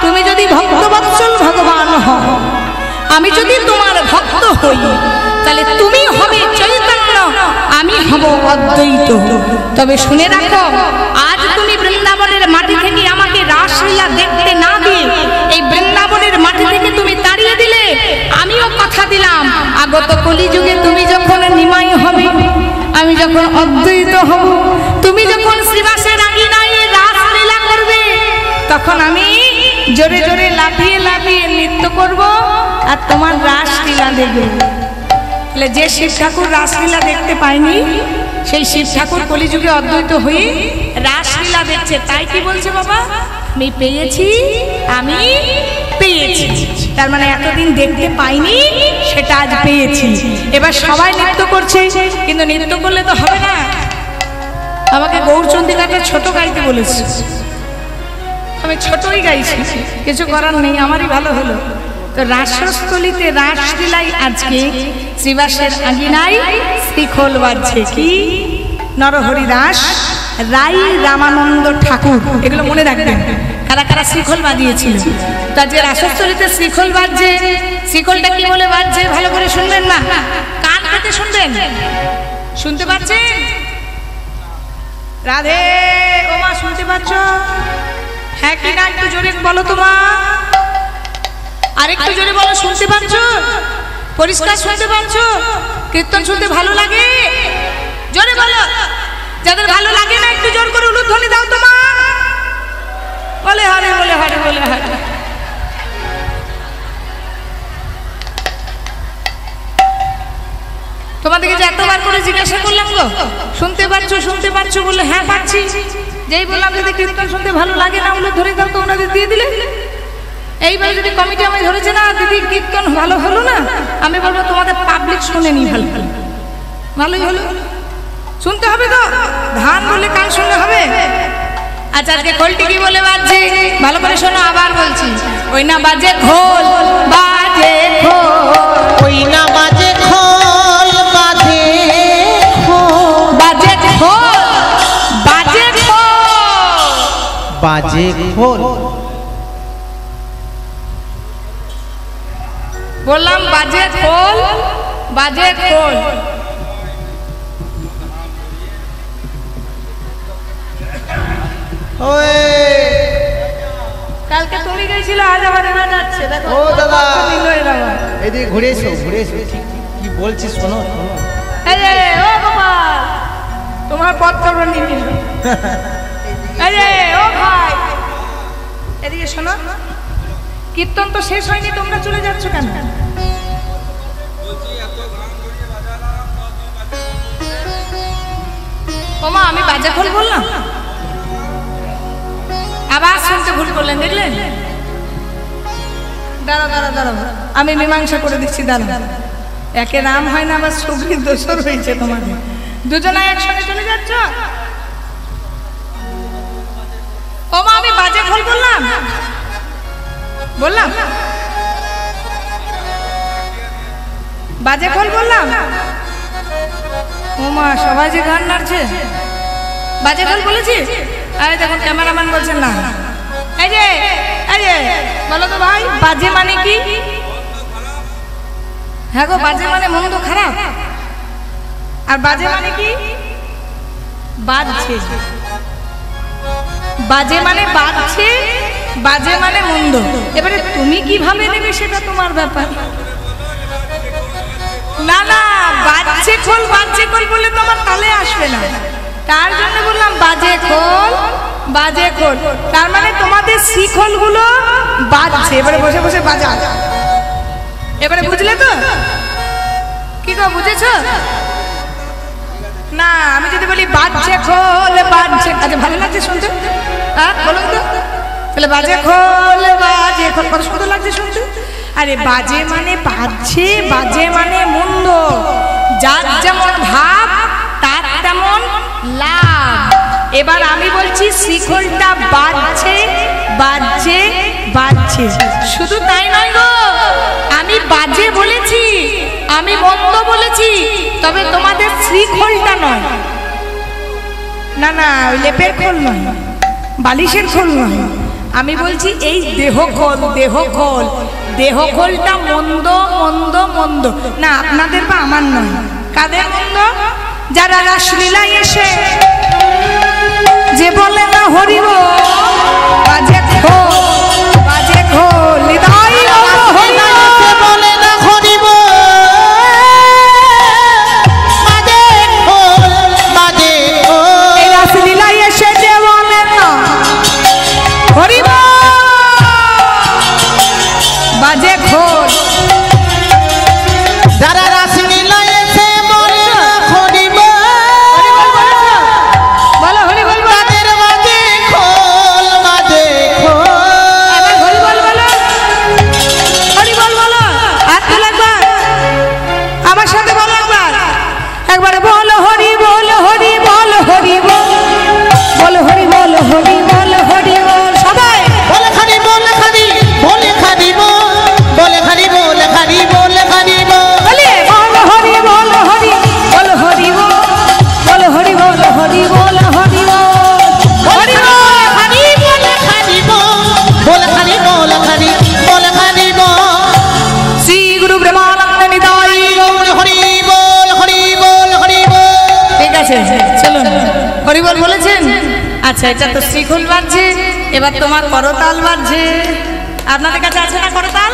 তুমি যদি ভক্তবৎসল ভগবান হও, আমি যদি তোমার ভক্ত হই, তাহলে তুমি হবে চৈতন্য, আমি হব অদ্বৈত। তবে শুনে রাখো, আজ তুমি বৃন্দাবনের মাটি থেকে আমাকে রাসলীলা দেখতে না দিয়ে এই বৃন্দাবনের মাটি থেকে তুমি তাড়িয়ে দিলে, আমিও কথা দিলাম আগত কলিযুগে তুমি যখন নিমাই হবে, আমি যখন অদ্বৈত হব, তুমি যখন শ্রীবাসের আঙিনায় রাসলীলা করবে, তখন আমি জোরে জোরে লাফিয়ে লাফিয়ে নৃত্য করব আর তোমার রাসলীলা দেখবে। তাহলে যে শিব ঠাকুর রাসলীলা দেখতে পায়নি, সেই শিব ঠাকুর কলিযুগে অদ্বৈত হয়ে রাসলীলা দেখছে। তাই কি বলছে বাবা, আমি পেয়েছি, আমি পেয়েছি। তার মানে এতদিন দেখতে পাইনি, সেটা আজ পেয়েছি। এবার সবাই নৃত্য করছে, কিন্তু নৃত্য করলে তো হবে না। আমাকে গৌরচন্দ্রিকাটা ছোট গাইতে বলেছে, আমি ছোটই গাইছি, কিছু করার নেই, আমারই ভালো হলো। তো রাসস্থলীতে রাসলীলাই আজকে শ্রীবাসের আঙিনায় শিখল বাজছে। কি নরহরি দাস, রাই রামানন্দ ঠাকুর, এগুলো মনে রাখবেন। কারা কারা শ্রীখোল বাজিয়েছিল। তা যে রাসস্থলীতে শ্রীখোল বাজছে, শ্রীখোলটা কি বলে বাজছে ভালো করে শুনবেন না, কান পেতে শুনবেন। শুনতে পাচ্ছেন? রাধে ও মা শুনতে পাচ্ছ? হ্যাঁ কি না একটু জোরে বলো তো মা, আরেকটু জোরে বলো। শুনতে পাচ্ছ? পরিষ্কার শুনতে পাচ্ছ? কীর্তন শুনতে ভালো লাগে? জোরে বলো। যাদের ভালো লাগে না একটু জোর করে উলুধ্বনি দাও তো মা। বলে হারে, বলে হারে, বলে হারে। তোমাদেরকে যে এতবার করে জিজ্ঞাসা করলাম গো, শুনতে পাচ্ছ শুনতে পাচ্ছ বললে হ্যাঁ পাচ্ছি। যেই বললাম যদি কীর্তন শুনতে ভালো লাগে না উলুধ্বনি দাও, তো ওনাদের দিয়ে দিলে। এইবার যদি কমিটি আমায় ধরেছে না দিদি কীর্তন ভালো হলো না, আমি বলবো তোমাদের পাবলিক শোনেনি ভালো, ভালোই হলো। শুনতে হবে তো, ধান বলে কান শুনলে হবে। আচ্ছা আজকে খোলটি কি বলে বাজছে ভালো করে শোনো, আবার বলছি। ওই না বাজে খোল, বাজে খোল, ওই না বাজে খোল, বাজে খোল, বাজে খোল, বাজে খোল, বাজে খোল। বললাম বাজে খোল, বাজে খোল। ওই কালকে তুমি গেছিল, আজ আবার এরা যাচ্ছে। দেখো ও দাদা, মিল এরা আবার। এদিকে ঘুরে এসো, ঘুরে এসো। ঠিক কি বলছিস শোনো, শোনো। এই যে ও গোপাল, তোমার পথ তোমরা নিয়ে নিল। এই যে ও ভাই, এদিকে শোনো। কীর্তন তো শেষ হয়নি, তোমরা চলে যাচ্ছ কেন? ওমা আমি বাজে খোল বললাম, আবার শুনতে ভুল করলেন, দেখলেন? দাঁড়া দাঁড়া দাঁড়া, আমি মীমাংসা করে দিচ্ছি। দাঁড়া, একে নাম হয় না, আবার সুগ্রীব দোষর হয়েছে তোমাদের। দুজনায় একসঙ্গে চলে যাচ্ছ। ওমা আমি বাজে খোল বললাম, বললাম বাজে খোল বললাম। ওমা সবাই যে গান নাড়ছে, বাজে খোল বলেছি। আরে দেখুন ক্যামেরাম্যান বলছেন না। এই যে বলো তো ভাই, বাজে মানে কি? হ্যাঁ গো, বাজে মানে মন্দ খারাপ। আর বাজে মানে কি? বাজছে। বাজে মানে বাজছে, বাজে মানে মন্দ। এবারে তুমি কিভাবে নেবে সেটা তোমার ব্যাপার। না না, বাজছে খোল, বাজছে খোল বলে তো আমার তালে আসবে না। তার জন্য বললাম বাজে খোল, বাজে খোল। তার মানে তোমাদের শিখল গুলো বাজছে, এবারে বসে বসে বাজা। এবারে বুঝলে তো? কি গো বুঝেছো? না আমি যদি বলি বাজছে খোল, বাজছে, আচ্ছা ভালো লাগছে শুনতে? হ্যাঁ বলুন তো, তাহলে বাজে খোল, বাজে খোল কত সুন্দর লাগছে শুনতে। আরে বাজে মানে বাজছে, বাজে মানে মন্দ। যার যেমন ভাব তার তেমন লাভ। এবার আমি বলছি শিখলটা বাজছে, বাজছে, বাজছে। শুধু তাই নয় গো, আমি বাজে বলেছি, আমি মন্দ বলেছি, তবে তোমাদের শ্রীখোলটা নয়। না না, ওই লেপের খোল নয়, বালিশের খোল নয়। আমি বলছি এই দেহ খোল, দেহ খোল, দেহ খোলটা মন্দ, মন্দ, মন্দ। না আপনাদের বা আমার নয়। কাদের মন্দ? যারা রাসলীলায় এসে যে বলে না হরি বল, বাজে খোল, বাজে খোল, হৃদয় হরি বলে না হরি বল, বাজে খোল, বাজে খোল। এই রাসলীলায় এসে যে বলে না হরি বল, বাজে খোল। যারা রাসলীলায় এসে বলে না হরি বল, বলো হরি বল, তাদের বাজে খোল, বাজে খোল। করে বলেছেন? আচ্ছা, এটা তো শ্রীখোল বাজছে, এবার তোমার করতাল বাজছে। আপনাদের কাছে আছে না করতাল?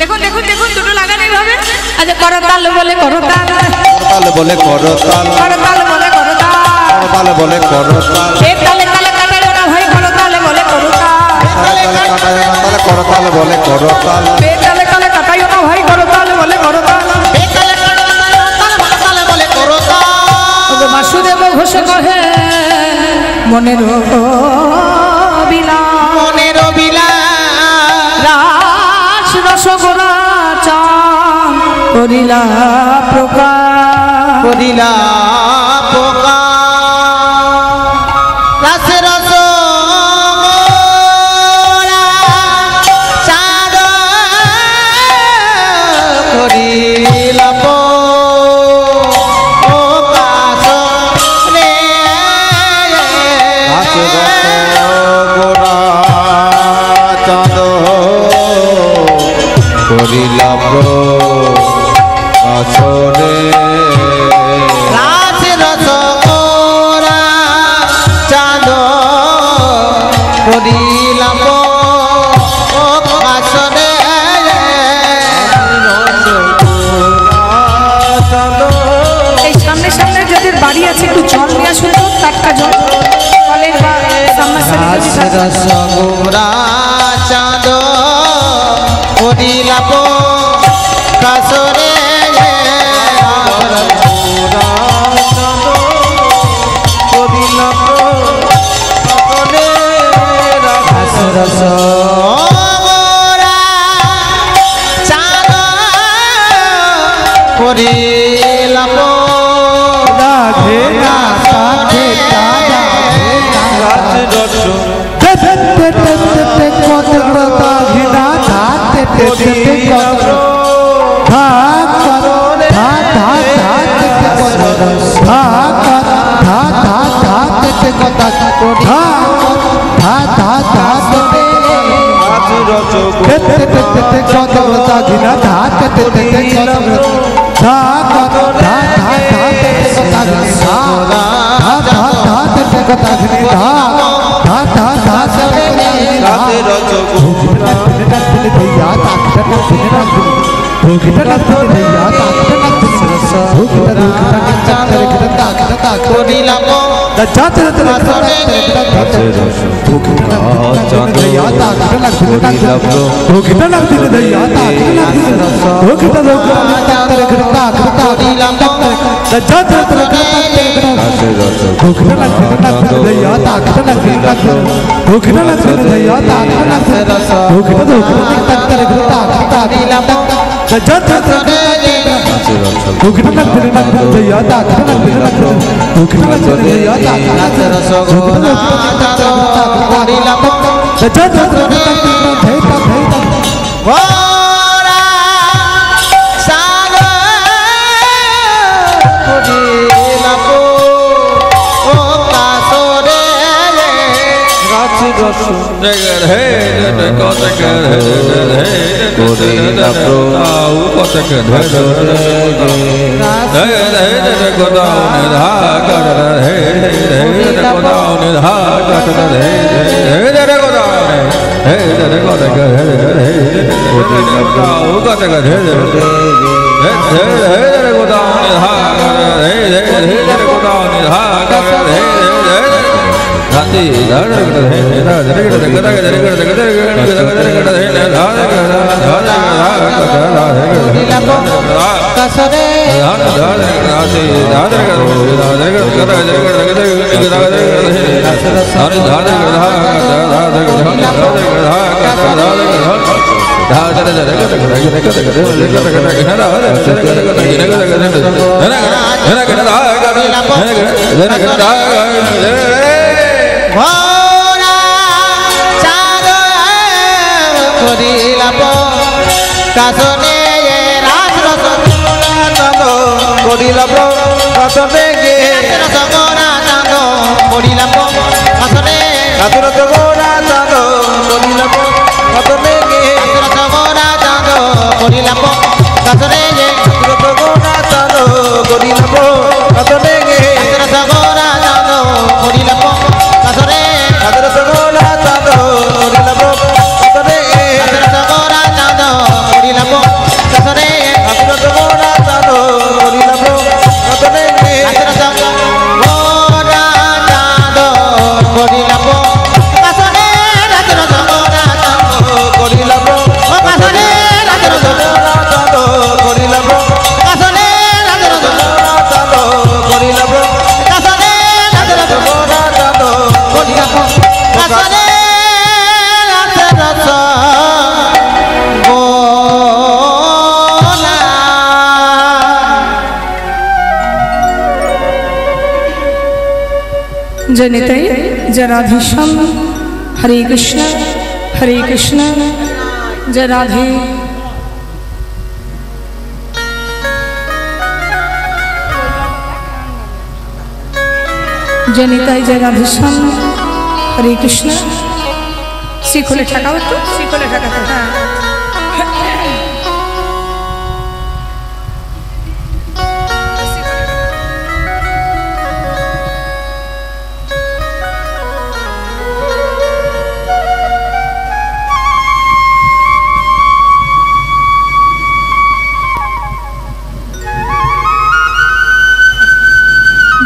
দেখুন দেখুন দেখুন, দুটো লাগানোই হবে। আচ্ছা, করতাল বলে করতাল, করতাল বলে করতাল, করতাল বলে করতাল, করতাল বলে করতাল, তালে তালে কাটায় না ভাই, করতাল বলে করতাল, তালে তালে কাটায় না তালে করতাল বলে করতাল, তালে তালে কাটায় না ভাই, করতাল বলে করতাল। বাসুদেব ঘোষ কহে মনের রাস রসগোরা চান করিলা প্রকাশ, করিলা পোকা রাসে রস চাঁদ করিলা করিলা আসরে রাস রস গোরা চাঁদ করিলা আসরে এই সামনে সামনে যাদের বাড়ি আছে একটু জল নিয়ে আসুন তো, টাটকা জল, কলের বা সামনাসামনি যদি থাকে। গোরা চাঁদ করিলা কাসরে করিলা কাসনে রাস রস করিলা কাসনে গে রস গোরা চাঁদ করিলা কাসনে রাস রস গোরা চাঁদ করিলা কাসনে গে রস গোরা চাঁদ করিলা কাসনে গে রস গোরা চাঁদ করিলা কাসনে গে রস গোরা চাঁদ जय निताई जय राधेश्याम हरे कृष्ण जय राधे। जय निताई जय राधेश्याम हरे कृष्ण। शिखोले ठाकाओ तो शिखोले ठाकाते हाँ।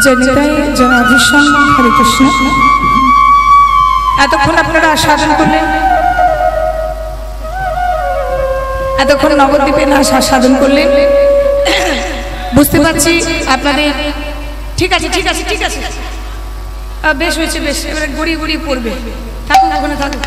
जय निताई जय राधेश्याम हरे कृष्ण। এতক্ষণ আপনারা সাধন করলেন, এতক্ষণ নবদ্বীপে না সাধন করলেন, বুঝতে পারছি আপনাদের। ঠিক আছে ঠিক আছে ঠিক আছে, বেশ হয়েছে বেশ, এবারে গড়িয়ে গড়িয়ে পড়বে। থাকুন ওখানে থাকুন।